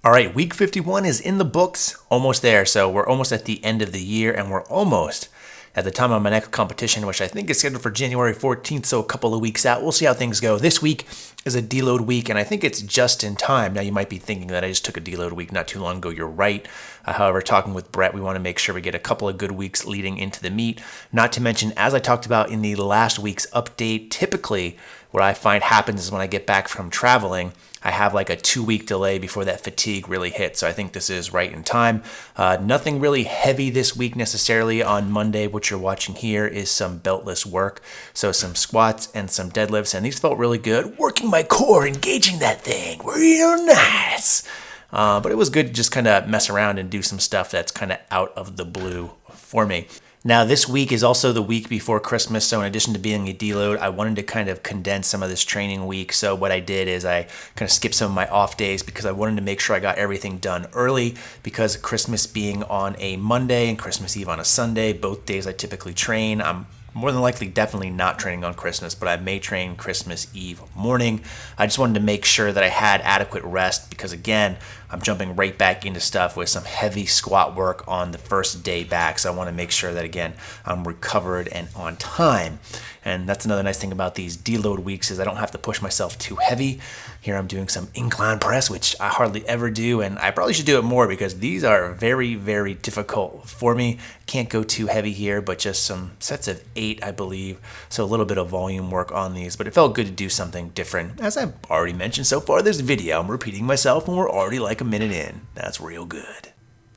All right, week 51 is in the books, almost there. So we're almost at the end of the year, and we're almost at the time of my next competition, which I think is scheduled for January 14th, so a couple of weeks out. We'll see how things go. This week is a deload week, and I think it's just in time. Now, you might be thinking that I just took a deload week not too long ago. You're right. However, talking with Brett, we want to make sure we get a couple of good weeks leading into the meet. Not to mention, as I talked about in the last week's update, typically what I find happens is when I get back from traveling, I have like a 2-week delay before that fatigue really hits. So I think this is right in time. Nothing really heavy this week necessarily. On Monday, what you're watching here is some beltless work. So some squats and some deadlifts. And these felt really good. Working my core, engaging that thing. Real nice. But it was good to just kind of mess around and do some stuff that's kind of out of the blue for me. Now, this week is also the week before Christmas, so in addition to being a deload, I wanted to kind of condense some of this training week. So what I did is I kind of skipped some of my off days because I wanted to make sure I got everything done early, because Christmas being on a Monday and Christmas Eve on a Sunday, both days I typically train. I'm more than likely definitely not training on Christmas, but I may train Christmas Eve morning. I just wanted to make sure that I had adequate rest because, again, I'm jumping right back into stuff with some heavy squat work on the first day back. So I want to make sure that, again, I'm recovered and on time. And that's another nice thing about these deload weeks is I don't have to push myself too heavy. Here I'm doing some incline press, which I hardly ever do, and I probably should do it more because these are very, very difficult for me. Can't go too heavy here, but just some sets of 8, I believe. So a little bit of volume work on these, but it felt good to do something different. As I've already mentioned so far this video, I'm repeating myself and we're already like a minute in. That's real good.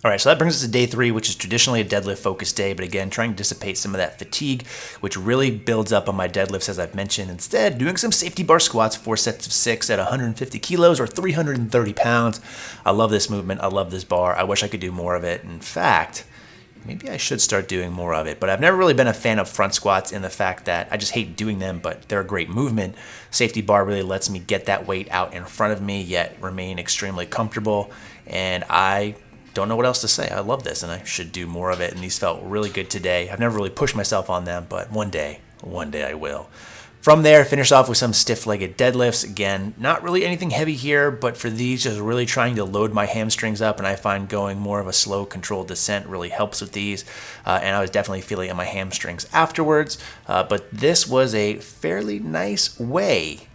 All right, so that brings us to day 3, which is traditionally a deadlift focused day, but again, trying to dissipate some of that fatigue, which really builds up on my deadlifts, as I've mentioned. Instead, doing some safety bar squats, 4 sets of 6 at 150 kilos or 330 pounds. I love this movement. I love this bar. I wish I could do more of it. In fact, maybe I should start doing more of it, but I've never really been a fan of front squats in the fact that I just hate doing them, but they're a great movement. Safety bar really lets me get that weight out in front of me, yet remain extremely comfortable, and I don't know what else to say. I love this, and I should do more of it, and these felt really good today. I've never really pushed myself on them, but one day I will. From there, finish off with some stiff-legged deadlifts. Again, not really anything heavy here, but for these, just really trying to load my hamstrings up, and I find going more of a slow, controlled descent really helps with these, and I was definitely feeling it in my hamstrings afterwards, but this was a fairly nice way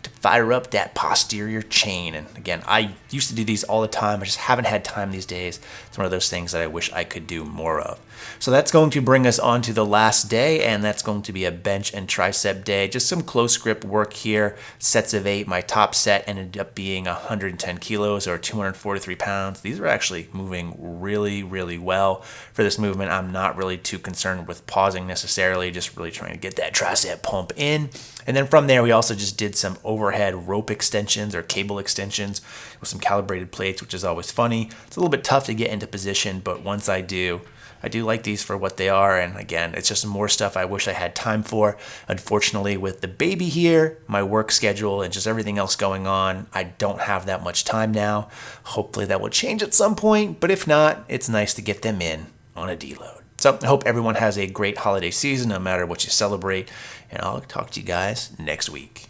to fire up that posterior chain. And again, I used to do these all the time. I just haven't had time these days. It's one of those things that I wish I could do more of. So that's going to bring us on to the last day, and that's going to be a bench and tricep day. Just some close grip work here, sets of 8. My top set ended up being 110 kilos or 243 pounds. These are actually moving really, really well for this movement. I'm not really too concerned with pausing necessarily, just really trying to get that tricep pump in. And then from there, we also just did some overhead rope extensions or cable extensions with some calibrated plates, which is always funny. It's a little bit tough to get into position, but once I do like these for what they are. And again, it's just more stuff I wish I had time for. Unfortunately, with the baby here, my work schedule, and just everything else going on, I don't have that much time now. Hopefully that will change at some point, but if not, it's nice to get them in on a deload. So I hope everyone has a great holiday season, no matter what you celebrate, and I'll talk to you guys next week.